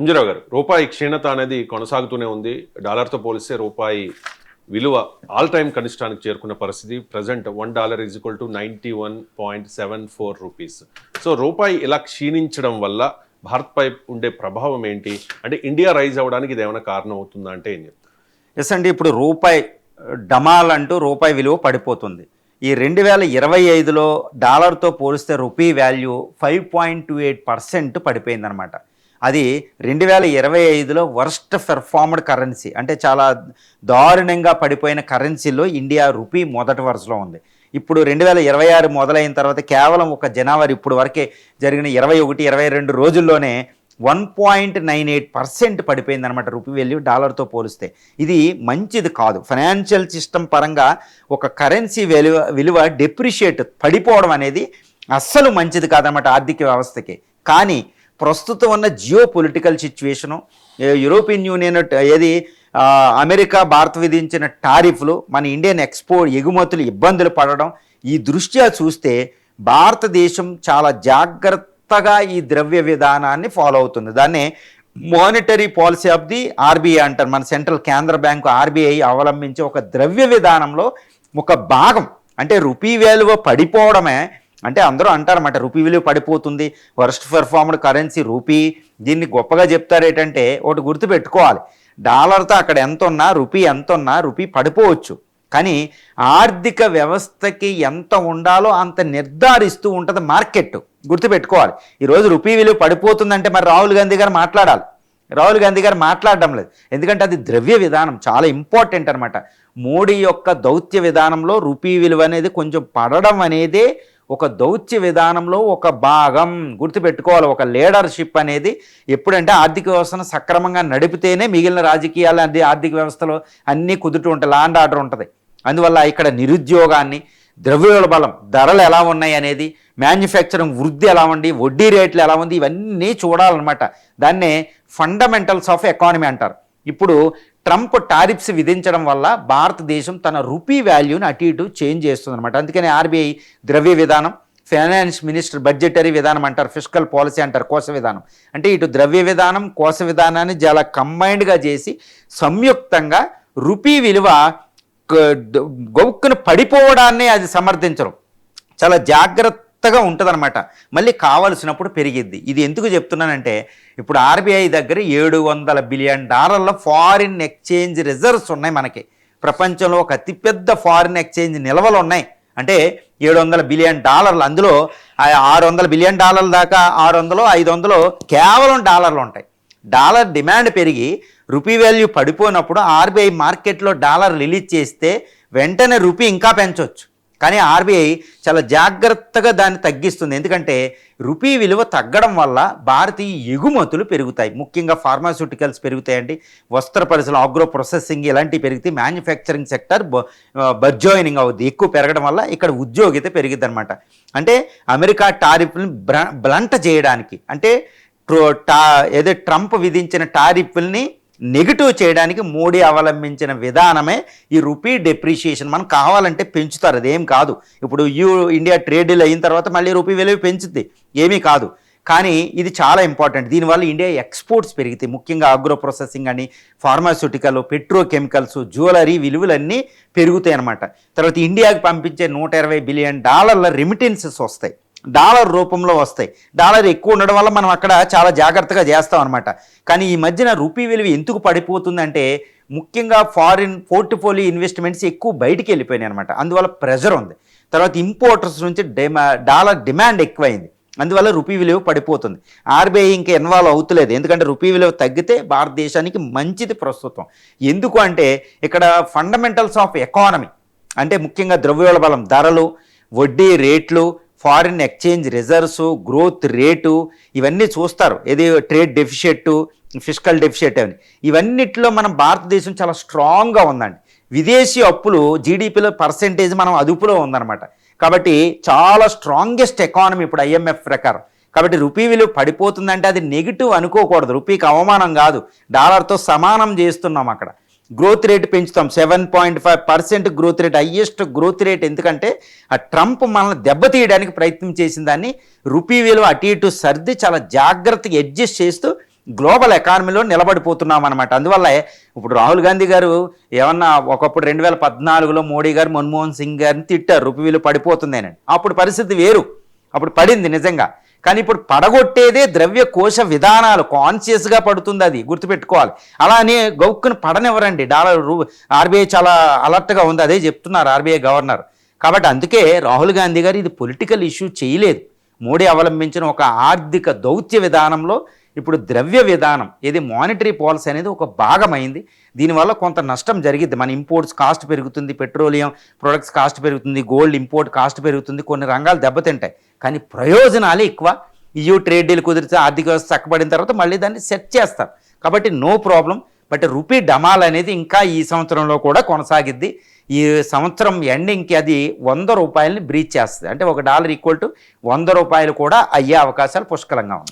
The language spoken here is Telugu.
ఎంజీరావు గారు, రూపాయి క్షీణత అనేది కొనసాగుతూనే ఉంది. డాలర్తో పోలిస్తే రూపాయి విలువ ఆల్ టైమ్ కనిష్టానికి చేరుకున్న పరిస్థితి. Present $1 = 91.74 rupees. సో రూపాయి ఇలా క్షీణించడం వల్ల భారత్పై ఉండే ప్రభావం ఏంటి? అంటే ఇండియా రైజ్ అవ్వడానికి ఇది ఏమైనా కారణం అవుతుందా అంటే ఏం చెప్తారు? ఎస్ అండి, ఇప్పుడు రూపాయి డమాల్ అంటూ రూపాయి విలువ పడిపోతుంది. ఈ 2025లో డాలర్తో పోలిస్తే రూపీ వాల్యూ 5.28% పడిపోయిందనమాట. అది 2025లో వర్స్ట్ పెర్ఫార్మ్డ్ కరెన్సీ, అంటే చాలా దారుణంగా పడిపోయిన కరెన్సీలో ఇండియా రూపీ మొదటి వరుసలో ఉంది. ఇప్పుడు 2026 మొదలైన తర్వాత కేవలం ఒక జనవరి ఇప్పుడు వరకే జరిగిన 21-22 రోజుల్లోనే 1.98% పడిపోయిందనమాట రూపీ వాల్యూ డాలర్తో పోలిస్తే. ఇది మంచిది కాదు. ఫైనాన్షియల్ సిస్టమ్ పరంగా ఒక కరెన్సీ విలువ డెప్రిషియేట్ పడిపోవడం అనేది అస్సలు మంచిది కాదనమాట ఆర్థిక వ్యవస్థకి. కానీ ప్రస్తుతం ఉన్న geo political situation, European union America Bharat విధించిన టారిఫ్లు, మన ఇండియన్ ఎగుమతులు ఇబ్బందులు పడడం, ఈ దృష్ట్యా చూస్తే భారతదేశం చాలా జాగ్రత్తగా ఈ ద్రవ్య విధానాన్ని ఫాలో అవుతుంది. దాన్నే monetary policy of the RBI అంటారు. మన సెంట్రల్ కేంద్ర బ్యాంకు ఆర్బీఐ అవలంబించే ఒక ద్రవ్య విధానంలో ఒక భాగం. అంటే రూపీ విలువ పడిపోవడమే, అంటే అందరూ అంటారన్నమాట రూపీ విలువ పడిపోతుంది, వర్స్ట్ పెర్ఫార్మ్డ్ కరెన్సీ రూపీ. దీన్ని గొప్పగా చెప్తారు ఏంటంటే, ఒకటి గుర్తుపెట్టుకోవాలి, డాలర్తో అక్కడ ఎంత ఉన్నా రూపీ పడిపోవచ్చు, కానీ ఆర్థిక వ్యవస్థకి ఎంత ఉండాలో అంత నిర్ధారిస్తూ ఉంటుంది మార్కెట్. గుర్తుపెట్టుకోవాలి. ఈరోజు రూపీ విలువ పడిపోతుందంటే మరి రాహుల్ గాంధీ గారు మాట్లాడాలి. రాహుల్ గాంధీ గారు మాట్లాడడం లేదు, ఎందుకంటే అది ద్రవ్య విధానం చాలా ఇంపార్టెంట్ అనమాట. మోడీ యొక్క దౌత్య విధానంలో రూపీ విలువ అనేది కొంచెం పడడం అనేది ఒక దౌత్య విధానంలో ఒక భాగం. గుర్తుపెట్టుకోవాలి, ఒక లీడర్షిప్ అనేది ఎప్పుడంటే ఆర్థిక వ్యవస్థను సక్రమంగా నడిపితేనే మిగిలిన రాజకీయాలు ఆర్థిక వ్యవస్థలో అన్నీ కుదురుతూ ఉంటాయి, లా అండ్ ఆర్డర్ ఉంటుంది. అందువల్ల ఇక్కడ నిరుద్యోగాన్ని, ద్రవ్యోల్బణం, ధరలు ఎలా ఉన్నాయి అనేది, మ్యానుఫ్యాక్చరింగ్ వృద్ధి ఎలా ఉంది, వడ్డీ రేట్లు ఎలా ఉంది, ఇవన్నీ చూడాలన్నమాట. దాన్నే ఫండమెంటల్స్ ఆఫ్ ఎకానమీ అంటారు. ఇప్పుడు ట్రంప్ టారిఫ్స్ విధించడం వల్ల భారతదేశం తన రూపీ వాల్యూని అటు ఇటు చేంజ్ చేస్తుందన్నమాట. అందుకని ఆర్బీఐ ద్రవ్య విధానం, ఫైనాన్స్ మినిస్టర్ బడ్జెటరీ విధానం అంటారు, ఫిస్కల్ పాలసీ అంటారు, కోశ విధానం. అంటే ఇటు ద్రవ్య విధానం, కోశ విధానాన్ని చాలా కంబైన్డ్గా చేసి సంయుక్తంగా రూపీ విలువ గొక్కును పడిపోవడాన్ని అది సమర్థించడం, చాలా జాగ్రత్తగా ఉంటుందన్నమాట. మళ్ళీ కావలసినప్పుడు పెరిగిద్ది. ఇది ఎందుకు చెప్తున్నానంటే, ఇప్పుడు ఆర్బీఐ దగ్గర $700 బిలియన్ ఫారిన్ ఎక్స్చేంజ్ రిజర్వ్స్ ఉన్నాయి. మనకి ప్రపంచంలో ఒక అతిపెద్ద ఫారిన్ ఎక్స్చేంజ్ నిల్వలు ఉన్నాయి. అంటే $700 బిలియన్, అందులో $600 బిలియన్ దాకా 600, 500 కేవలం డాలర్లు ఉంటాయి. డాలర్ డిమాండ్ పెరిగి రూపీ వాల్యూ పడిపోయినప్పుడు ఆర్బీఐ మార్కెట్లో డాలర్ రిలీజ్ చేస్తే వెంటనే రూపీ ఇంకా పెంచవచ్చు. కానీ ఆర్బీఐ చాలా జాగ్రత్తగా దాన్ని తగ్గిస్తుంది. ఎందుకంటే రూపీ విలువ తగ్గడం వల్ల భారతీయ ఎగుమతులు పెరుగుతాయి, ముఖ్యంగా ఫార్మాస్యూటికల్స్ పెరుగుతాయండి, వస్త్ర పరిశ్రమ, ఆగ్రో ప్రాసెసింగ్ ఇలాంటివి పెరిగితే మ్యానుఫ్యాక్చరింగ్ సెక్టర్ బర్జాయినింగ్ అవుద్ది. ఎక్కువ పెరగడం వల్ల ఇక్కడ ఉద్యోగిత పెరిగిద్ది అనమాట. అంటే అమెరికా టారిఫ్ని బ్లంట్ చేయడానికి, అంటే ట్రంప్ విధించిన టారిఫ్ని నెగిటివ్ చేయడానికి మోడీ అవలంబించిన విధానమే ఈ రూపీ డెప్రిషియేషన్. మనం కావాలంటే పెంచుతారు, అదేం కాదు. ఇప్పుడు ఇండియా ట్రేడ్ డీల్ అయిన తర్వాత మళ్ళీ రూపీ విలువ పెంచుద్ది, ఏమీ కాదు. కానీ ఇది చాలా ఇంపార్టెంట్. దీనివల్ల ఇండియా ఎక్స్పోర్ట్స్ పెరిగితే, ముఖ్యంగా ఆగ్రో ప్రాసెసింగ్ అని, ఫార్మాస్యూటికల్, పెట్రోకెమికల్స్, జ్యువెలరీ విలువలన్నీ పెరుగుతాయి అన్నమాట. తర్వాత ఇండియాకి పంపించే $120 బిలియన్ రెమిటెన్సెస్ వస్తాయి, డాలర్ రూపంలో వస్తాయి. డాలర్ ఎక్కువ ఉండడం వల్ల మనం అక్కడ చాలా జాగ్రత్తగా చేస్తాం అనమాట. కానీ ఈ మధ్యన రూపీ విలువ ఎందుకు పడిపోతుందంటే, ముఖ్యంగా ఫారిన్ పోర్ట్ఫోలియో ఇన్వెస్ట్మెంట్స్ ఎక్కువ బయటికి వెళ్ళిపోయినాయి అనమాట. అందువల్ల ప్రెజర్ ఉంది. తర్వాత ఇంపోర్టర్స్ నుంచి డాలర్ డిమాండ్ ఎక్కువైంది, అందువల్ల రూపీ విలువ పడిపోతుంది. ఆర్బీఐ ఇంకా ఇన్వాల్వ్ అవుతలేదు, ఎందుకంటే రూపీ విలువ తగ్గితే భారతదేశానికి మంచిది ప్రస్తుతం. ఎందుకు అంటే ఇక్కడ ఫండమెంటల్స్ ఆఫ్ ఎకానమీ, అంటే ముఖ్యంగా ద్రవ్యోల్బణం, ధరలు, వడ్డీ రేట్లు, foreign exchange reserves, growth rate, ఇవన్నీ చూస్తారు. ఏది ట్రేడ్ డెఫిషియట్, ఫిస్కల్ డెఫిషియట్ అని, ఇవన్నిట్లో మనం భారతదేశం చాలా స్ట్రాంగ్గా ఉందండి. విదేశీ అప్పులు జీడిపిలో పర్సెంటేజ్ మనం అదుపులో ఉందన్నమాట. కాబట్టి చాలా స్ట్రాంగెస్ట్ ఎకానమీ ఇప్పుడు IMF ప్రకారం. కాబట్టి రూపీ విలువ పడిపోతుందంటే అది నెగిటివ్ అనుకోకూడదు, రూపీకి అవమానం కాదు, డాలర్తో సమానం చేస్తున్నాం. అక్కడ గ్రోత్ రేట్ పెంచుతాం, 7.5% growth rate, highest growth rate. ఎందుకంటే ఆ ట్రంప్ మనల్ని దెబ్బతీయడానికి ప్రయత్నం చేసిన దాన్ని రూపీ విలువ అటు ఇటు సర్ది చాలా జాగ్రత్తగా అడ్జస్ట్ చేస్తూ గ్లోబల్ ఎకానమీలో నిలబడిపోతున్నాం అనమాట. అందువల్ల ఇప్పుడు రాహుల్ గాంధీ గారు ఏమన్నా ఒకప్పుడు 2014లో మోడీ గారు మన్మోహన్ సింగ్ గారిని తిట్టారు, రూపాయి విలువ పడిపోతుందేనండి. అప్పుడు పరిస్థితి వేరు, అప్పుడు పడింది నిజంగా. కానీ ఇప్పుడు పడగొట్టేదే ద్రవ్య కోశ విధానాలు, కాన్షియస్గా పడుతుంది, అది గుర్తుపెట్టుకోవాలి. అలానే గౌక్కును పడనివ్వరండి. ఆర్బీఐ చాలా అలర్ట్గా ఉంది, అదే చెప్తున్నారు ఆర్బీఐ గవర్నర్. కాబట్టి అందుకే రాహుల్ గాంధీ గారు ఇది పొలిటికల్ ఇష్యూ చేయలేదు. మోడీ అవలంబించిన ఒక ఆర్థిక దౌత్య విధానంలో ఇప్పుడు ద్రవ్య విధానం ఏది మానిటరీ పాలసీ అనేది ఒక భాగమైంది. దీనివల్ల కొంత నష్టం జరిగిద్ది. మన ఇంపోర్ట్స్ కాస్ట్ పెరుగుతుంది, పెట్రోలియం ప్రొడక్ట్స్ కాస్ట్ పెరుగుతుంది, గోల్డ్ ఇంపోర్ట్ కాస్ట్ పెరుగుతుంది, కొన్ని రంగాలు దెబ్బతింటాయి. కానీ ప్రయోజనాలే ఎక్కువ. EU ట్రేడ్ డీల్ కుదిరితే ఆర్థిక వ్యవస్థ చక్కబడిన తర్వాత మళ్ళీ దాన్ని సెట్ చేస్తారు. కాబట్టి నో ప్రాబ్లం. బట్ రూపీ డమాల్ అనేది ఇంకా ఈ సంవత్సరంలో కూడా కొనసాగిద్ది. ఈ సంవత్సరం ఎండింగ్కి అది 100 రూపాయలని బ్రీచ్ చేస్తుంది. అంటే $1 ఈక్వల్ టు 100 రూపాయలు కూడా అయ్యే అవకాశాలు పుష్కలంగా ఉన్నాయి.